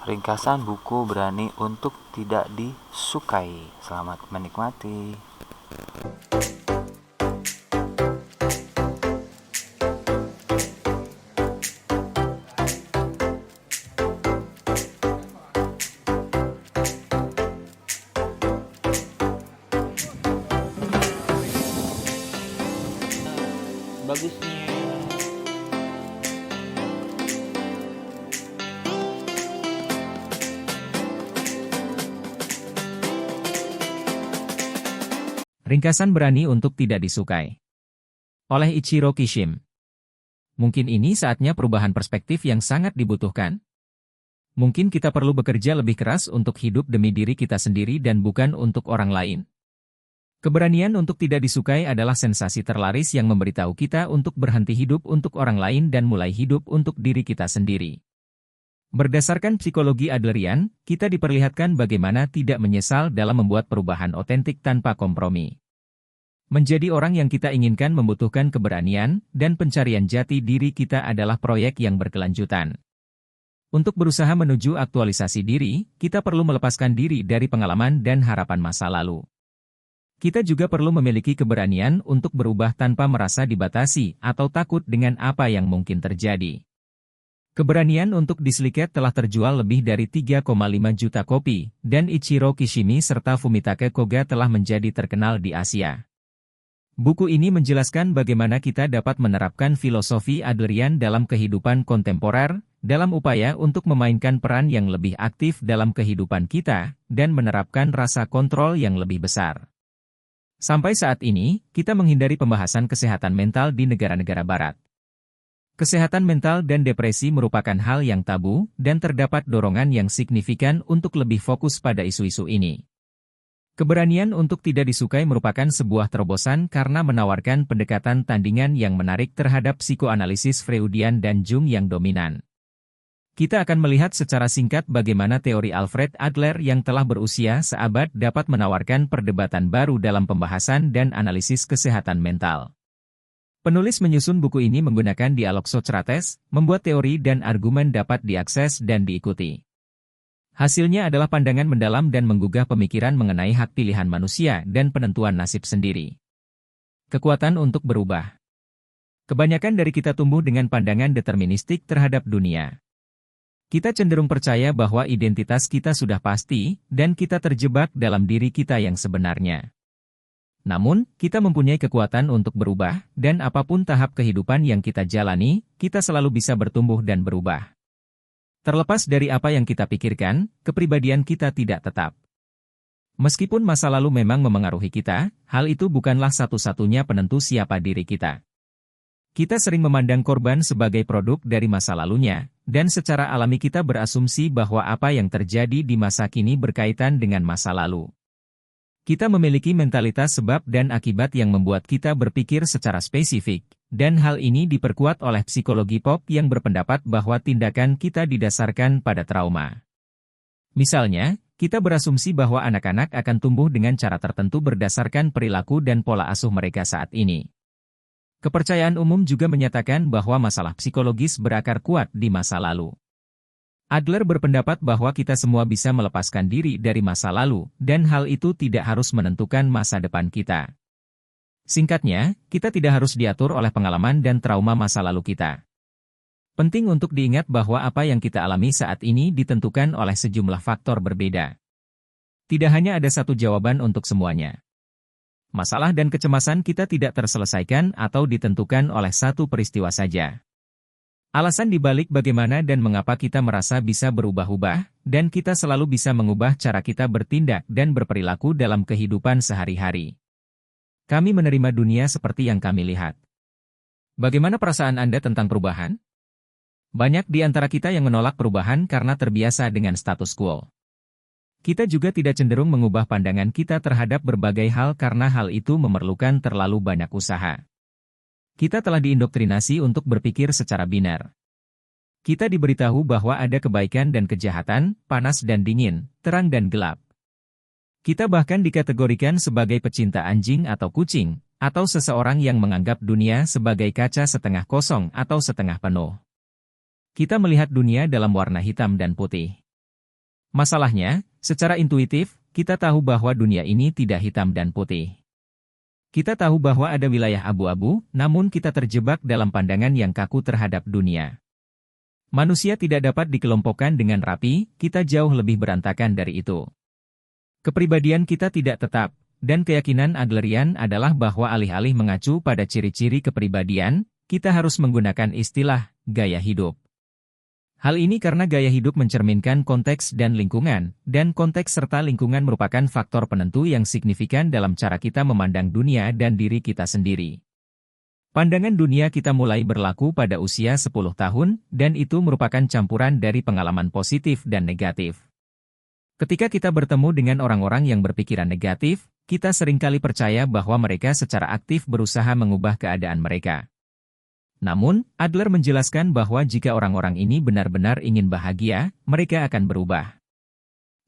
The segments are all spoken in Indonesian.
Ringkasan buku Berani untuk Tidak Disukai. Selamat menikmati. Bagusnya Ringkasan Berani untuk Tidak Disukai. Oleh Ichiro Kishim. Mungkin ini saatnya perubahan perspektif yang sangat dibutuhkan. Mungkin kita perlu bekerja lebih keras untuk hidup demi diri kita sendiri dan bukan untuk orang lain. Keberanian untuk tidak disukai adalah sensasi terlaris yang memberitahu kita untuk berhenti hidup untuk orang lain dan mulai hidup untuk diri kita sendiri. Berdasarkan psikologi Adlerian, kita diperlihatkan bagaimana tidak menyesal dalam membuat perubahan otentik tanpa kompromi. Menjadi orang yang kita inginkan membutuhkan keberanian, dan pencarian jati diri kita adalah proyek yang berkelanjutan. Untuk berusaha menuju aktualisasi diri, kita perlu melepaskan diri dari pengalaman dan harapan masa lalu. Kita juga perlu memiliki keberanian untuk berubah tanpa merasa dibatasi atau takut dengan apa yang mungkin terjadi. Keberanian untuk diseliket telah terjual lebih dari 3,5 juta kopi, dan Ichiro Kishimi serta Fumitake Koga telah menjadi terkenal di Asia. Buku ini menjelaskan bagaimana kita dapat menerapkan filosofi Adlerian dalam kehidupan kontemporer, dalam upaya untuk memainkan peran yang lebih aktif dalam kehidupan kita, dan menerapkan rasa kontrol yang lebih besar. Sampai saat ini, kita menghindari pembahasan kesehatan mental di negara-negara barat. Kesehatan mental dan depresi merupakan hal yang tabu, dan terdapat dorongan yang signifikan untuk lebih fokus pada isu-isu ini. Keberanian untuk tidak disukai merupakan sebuah terobosan karena menawarkan pendekatan tandingan yang menarik terhadap psikoanalisis Freudian dan Jung yang dominan. Kita akan melihat secara singkat bagaimana teori Alfred Adler yang telah berusia seabad dapat menawarkan perdebatan baru dalam pembahasan dan analisis kesehatan mental. Penulis menyusun buku ini menggunakan dialog Socrates, membuat teori dan argumen dapat diakses dan diikuti. Hasilnya adalah pandangan mendalam dan menggugah pemikiran mengenai hak pilihan manusia dan penentuan nasib sendiri. Kekuatan untuk berubah. Kebanyakan dari kita tumbuh dengan pandangan deterministik terhadap dunia. Kita cenderung percaya bahwa identitas kita sudah pasti, dan kita terjebak dalam diri kita yang sebenarnya. Namun, kita mempunyai kekuatan untuk berubah, dan apapun tahap kehidupan yang kita jalani, kita selalu bisa bertumbuh dan berubah. Terlepas dari apa yang kita pikirkan, kepribadian kita tidak tetap. Meskipun masa lalu memang memengaruhi kita, hal itu bukanlah satu-satunya penentu siapa diri kita. Kita sering memandang korban sebagai produk dari masa lalunya, dan secara alami kita berasumsi bahwa apa yang terjadi di masa kini berkaitan dengan masa lalu. Kita memiliki mentalitas sebab dan akibat yang membuat kita berpikir secara spesifik, dan hal ini diperkuat oleh psikologi pop yang berpendapat bahwa tindakan kita didasarkan pada trauma. Misalnya, kita berasumsi bahwa anak-anak akan tumbuh dengan cara tertentu berdasarkan perilaku dan pola asuh mereka saat ini. Kepercayaan umum juga menyatakan bahwa masalah psikologis berakar kuat di masa lalu. Adler berpendapat bahwa kita semua bisa melepaskan diri dari masa lalu, dan hal itu tidak harus menentukan masa depan kita. Singkatnya, kita tidak harus diatur oleh pengalaman dan trauma masa lalu kita. Penting untuk diingat bahwa apa yang kita alami saat ini ditentukan oleh sejumlah faktor berbeda. Tidak hanya ada satu jawaban untuk semuanya. Masalah dan kecemasan kita tidak terselesaikan atau ditentukan oleh satu peristiwa saja. Alasan dibalik bagaimana dan mengapa kita merasa bisa berubah-ubah, dan kita selalu bisa mengubah cara kita bertindak dan berperilaku dalam kehidupan sehari-hari. Kami menerima dunia seperti yang kami lihat. Bagaimana perasaan Anda tentang perubahan? Banyak di antara kita yang menolak perubahan karena terbiasa dengan status quo. Kita juga tidak cenderung mengubah pandangan kita terhadap berbagai hal karena hal itu memerlukan terlalu banyak usaha. Kita telah diindoktrinasi untuk berpikir secara binar. Kita diberitahu bahwa ada kebaikan dan kejahatan, panas dan dingin, terang dan gelap. Kita bahkan dikategorikan sebagai pecinta anjing atau kucing, atau seseorang yang menganggap dunia sebagai kaca setengah kosong atau setengah penuh. Kita melihat dunia dalam warna hitam dan putih. Masalahnya, secara intuitif, kita tahu bahwa dunia ini tidak hitam dan putih. Kita tahu bahwa ada wilayah abu-abu, namun kita terjebak dalam pandangan yang kaku terhadap dunia. Manusia tidak dapat dikelompokkan dengan rapi, kita jauh lebih berantakan dari itu. Kepribadian kita tidak tetap, dan keyakinan Adlerian adalah bahwa alih-alih mengacu pada ciri-ciri kepribadian, kita harus menggunakan istilah gaya hidup. Hal ini karena gaya hidup mencerminkan konteks dan lingkungan, dan konteks serta lingkungan merupakan faktor penentu yang signifikan dalam cara kita memandang dunia dan diri kita sendiri. Pandangan dunia kita mulai berlaku pada usia 10 tahun, dan itu merupakan campuran dari pengalaman positif dan negatif. Ketika kita bertemu dengan orang-orang yang berpikiran negatif, kita seringkali percaya bahwa mereka secara aktif berusaha mengubah keadaan mereka. Namun, Adler menjelaskan bahwa jika orang-orang ini benar-benar ingin bahagia, mereka akan berubah.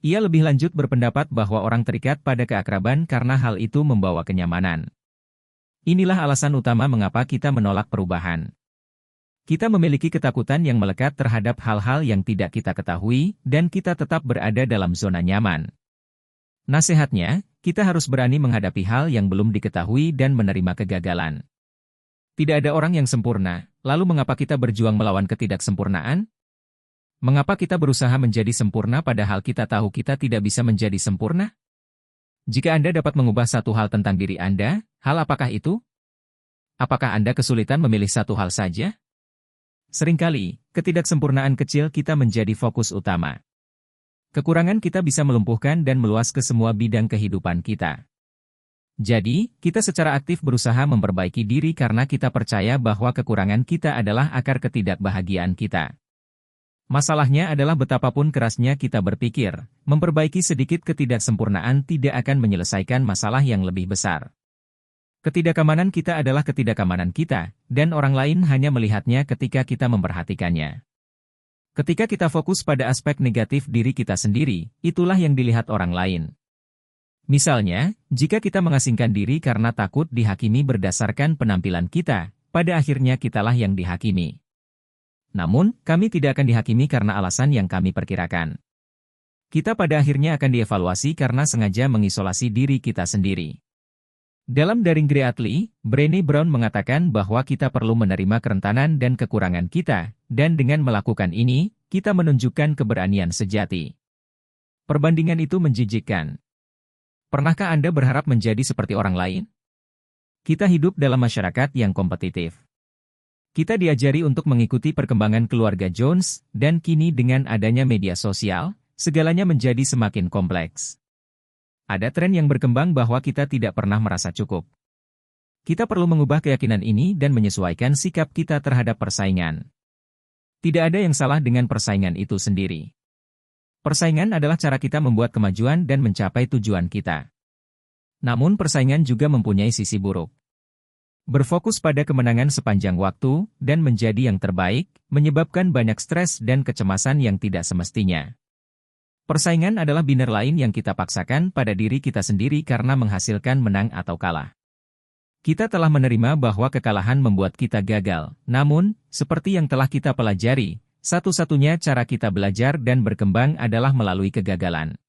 Ia lebih lanjut berpendapat bahwa orang terikat pada keakraban karena hal itu membawa kenyamanan. Inilah alasan utama mengapa kita menolak perubahan. Kita memiliki ketakutan yang melekat terhadap hal-hal yang tidak kita ketahui, dan kita tetap berada dalam zona nyaman. Nasihatnya, kita harus berani menghadapi hal yang belum diketahui dan menerima kegagalan. Tidak ada orang yang sempurna, lalu mengapa kita berjuang melawan ketidaksempurnaan? Mengapa kita berusaha menjadi sempurna padahal kita tahu kita tidak bisa menjadi sempurna? Jika Anda dapat mengubah satu hal tentang diri Anda, hal apakah itu? Apakah Anda kesulitan memilih satu hal saja? Seringkali, ketidaksempurnaan kecil kita menjadi fokus utama. Kekurangan kita bisa melumpuhkan dan meluas ke semua bidang kehidupan kita. Jadi, kita secara aktif berusaha memperbaiki diri karena kita percaya bahwa kekurangan kita adalah akar ketidakbahagiaan kita. Masalahnya adalah betapapun kerasnya kita berpikir, memperbaiki sedikit ketidaksempurnaan tidak akan menyelesaikan masalah yang lebih besar. Ketidakamanan kita adalah ketidakamanan kita, dan orang lain hanya melihatnya ketika kita memperhatikannya. Ketika kita fokus pada aspek negatif diri kita sendiri, itulah yang dilihat orang lain. Misalnya, jika kita mengasingkan diri karena takut dihakimi berdasarkan penampilan kita, pada akhirnya kitalah yang dihakimi. Namun, kami tidak akan dihakimi karena alasan yang kami perkirakan. Kita pada akhirnya akan dievaluasi karena sengaja mengisolasi diri kita sendiri. Dalam daring Greatly, Brené Brown mengatakan bahwa kita perlu menerima kerentanan dan kekurangan kita, dan dengan melakukan ini, kita menunjukkan keberanian sejati. Perbandingan itu menjijikkan. Pernahkah Anda berharap menjadi seperti orang lain? Kita hidup dalam masyarakat yang kompetitif. Kita diajari untuk mengikuti perkembangan keluarga Jones, dan kini dengan adanya media sosial, segalanya menjadi semakin kompleks. Ada tren yang berkembang bahwa kita tidak pernah merasa cukup. Kita perlu mengubah keyakinan ini dan menyesuaikan sikap kita terhadap persaingan. Tidak ada yang salah dengan persaingan itu sendiri. Persaingan adalah cara kita membuat kemajuan dan mencapai tujuan kita. Namun persaingan juga mempunyai sisi buruk. Berfokus pada kemenangan sepanjang waktu dan menjadi yang terbaik, menyebabkan banyak stres dan kecemasan yang tidak semestinya. Persaingan adalah biner lain yang kita paksakan pada diri kita sendiri karena menghasilkan menang atau kalah. Kita telah menerima bahwa kekalahan membuat kita gagal, namun, seperti yang telah kita pelajari, satu-satunya cara kita belajar dan berkembang adalah melalui kegagalan.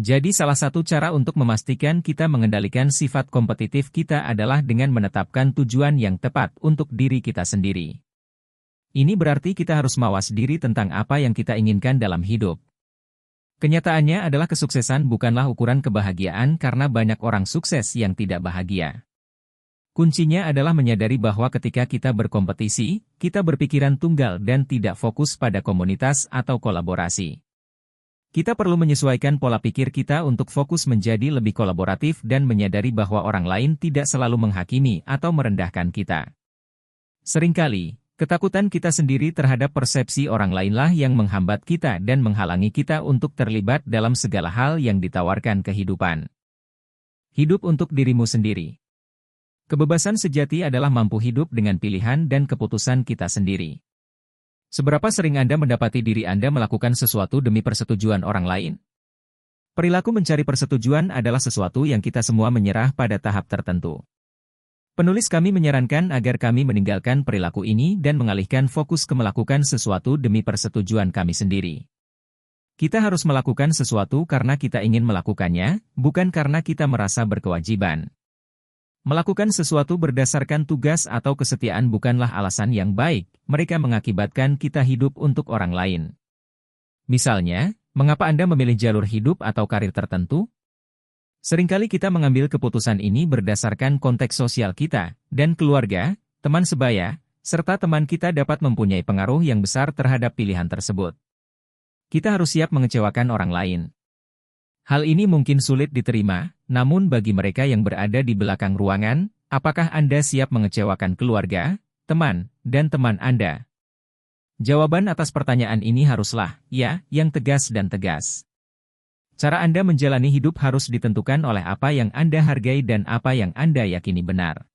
Jadi salah satu cara untuk memastikan kita mengendalikan sifat kompetitif kita adalah dengan menetapkan tujuan yang tepat untuk diri kita sendiri. Ini berarti kita harus mawas diri tentang apa yang kita inginkan dalam hidup. Kenyataannya adalah kesuksesan bukanlah ukuran kebahagiaan karena banyak orang sukses yang tidak bahagia. Kuncinya adalah menyadari bahwa ketika kita berkompetisi, kita berpikiran tunggal dan tidak fokus pada komunitas atau kolaborasi. Kita perlu menyesuaikan pola pikir kita untuk fokus menjadi lebih kolaboratif dan menyadari bahwa orang lain tidak selalu menghakimi atau merendahkan kita. Seringkali, ketakutan kita sendiri terhadap persepsi orang lainlah yang menghambat kita dan menghalangi kita untuk terlibat dalam segala hal yang ditawarkan kehidupan. Hidup untuk dirimu sendiri. Kebebasan sejati adalah mampu hidup dengan pilihan dan keputusan kita sendiri. Seberapa sering Anda mendapati diri Anda melakukan sesuatu demi persetujuan orang lain? Perilaku mencari persetujuan adalah sesuatu yang kita semua menyerah pada tahap tertentu. Penulis kami menyarankan agar kami meninggalkan perilaku ini dan mengalihkan fokus ke melakukan sesuatu demi persetujuan kami sendiri. Kita harus melakukan sesuatu karena kita ingin melakukannya, bukan karena kita merasa berkewajiban. Melakukan sesuatu berdasarkan tugas atau kesetiaan bukanlah alasan yang baik, mereka mengakibatkan kita hidup untuk orang lain. Misalnya, mengapa Anda memilih jalur hidup atau karir tertentu? Seringkali kita mengambil keputusan ini berdasarkan konteks sosial kita, dan keluarga, teman sebaya, serta teman kita dapat mempunyai pengaruh yang besar terhadap pilihan tersebut. Kita harus siap mengecewakan orang lain. Hal ini mungkin sulit diterima, namun bagi mereka yang berada di belakang ruangan, apakah Anda siap mengecewakan keluarga, teman, dan teman Anda? Jawaban atas pertanyaan ini haruslah, ya, yang tegas dan tegas. Cara Anda menjalani hidup harus ditentukan oleh apa yang Anda hargai dan apa yang Anda yakini benar.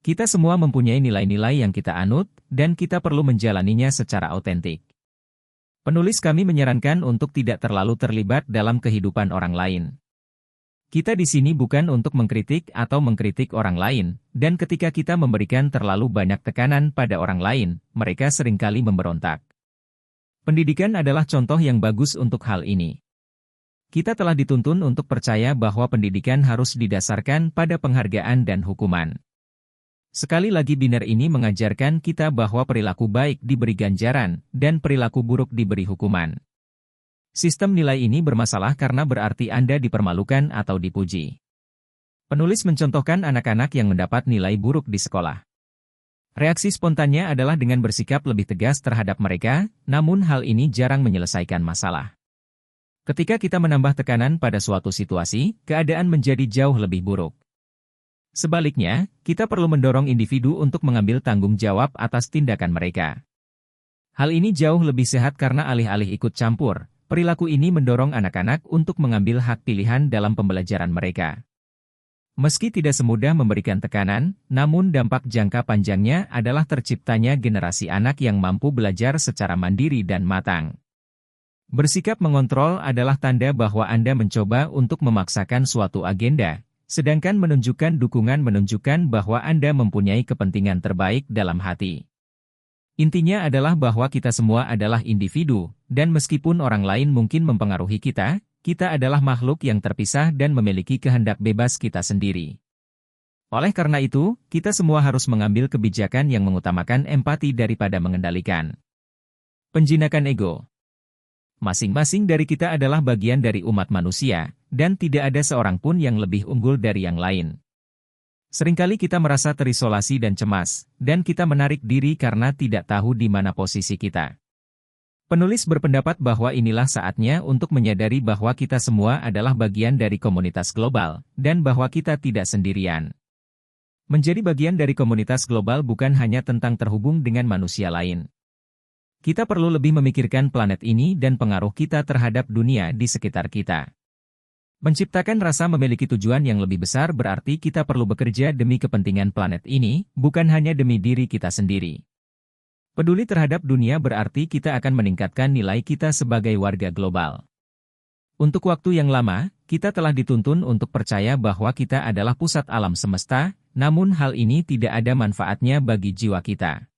Kita semua mempunyai nilai-nilai yang kita anut, dan kita perlu menjalaninya secara autentik. Penulis kami menyarankan untuk tidak terlalu terlibat dalam kehidupan orang lain. Kita di sini bukan untuk mengkritik atau mengkritik orang lain, dan ketika kita memberikan terlalu banyak tekanan pada orang lain, mereka seringkali memberontak. Pendidikan adalah contoh yang bagus untuk hal ini. Kita telah dituntun untuk percaya bahwa pendidikan harus didasarkan pada penghargaan dan hukuman. Sekali lagi biner ini mengajarkan kita bahwa perilaku baik diberi ganjaran, dan perilaku buruk diberi hukuman. Sistem nilai ini bermasalah karena berarti Anda dipermalukan atau dipuji. Penulis mencontohkan anak-anak yang mendapat nilai buruk di sekolah. Reaksi spontannya adalah dengan bersikap lebih tegas terhadap mereka, namun hal ini jarang menyelesaikan masalah. Ketika kita menambah tekanan pada suatu situasi, keadaan menjadi jauh lebih buruk. Sebaliknya, kita perlu mendorong individu untuk mengambil tanggung jawab atas tindakan mereka. Hal ini jauh lebih sehat karena alih-alih ikut campur, perilaku ini mendorong anak-anak untuk mengambil hak pilihan dalam pembelajaran mereka. Meski tidak semudah memberikan tekanan, namun dampak jangka panjangnya adalah terciptanya generasi anak yang mampu belajar secara mandiri dan matang. Bersikap mengontrol adalah tanda bahwa Anda mencoba untuk memaksakan suatu agenda, sedangkan menunjukkan dukungan menunjukkan bahwa Anda mempunyai kepentingan terbaik dalam hati. Intinya adalah bahwa kita semua adalah individu, dan meskipun orang lain mungkin mempengaruhi kita, kita adalah makhluk yang terpisah dan memiliki kehendak bebas kita sendiri. Oleh karena itu, kita semua harus mengambil kebijakan yang mengutamakan empati daripada mengendalikan penjinakan ego. Masing-masing dari kita adalah bagian dari umat manusia, dan tidak ada seorang pun yang lebih unggul dari yang lain. Seringkali kita merasa terisolasi dan cemas, dan kita menarik diri karena tidak tahu di mana posisi kita. Penulis berpendapat bahwa inilah saatnya untuk menyadari bahwa kita semua adalah bagian dari komunitas global, dan bahwa kita tidak sendirian. Menjadi bagian dari komunitas global bukan hanya tentang terhubung dengan manusia lain. Kita perlu lebih memikirkan planet ini dan pengaruh kita terhadap dunia di sekitar kita. Menciptakan rasa memiliki tujuan yang lebih besar berarti kita perlu bekerja demi kepentingan planet ini, bukan hanya demi diri kita sendiri. Peduli terhadap dunia berarti kita akan meningkatkan nilai kita sebagai warga global. Untuk waktu yang lama, kita telah dituntun untuk percaya bahwa kita adalah pusat alam semesta, namun hal ini tidak ada manfaatnya bagi jiwa kita.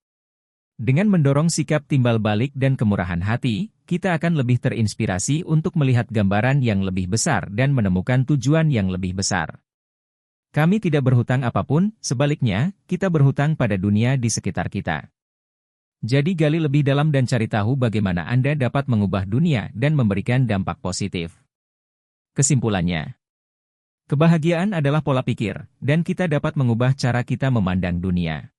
Dengan mendorong sikap timbal balik dan kemurahan hati, kita akan lebih terinspirasi untuk melihat gambaran yang lebih besar dan menemukan tujuan yang lebih besar. Kami tidak berhutang apapun, sebaliknya, kita berhutang pada dunia di sekitar kita. Jadi gali lebih dalam dan cari tahu bagaimana Anda dapat mengubah dunia dan memberikan dampak positif. Kesimpulannya, kebahagiaan adalah pola pikir, dan kita dapat mengubah cara kita memandang dunia.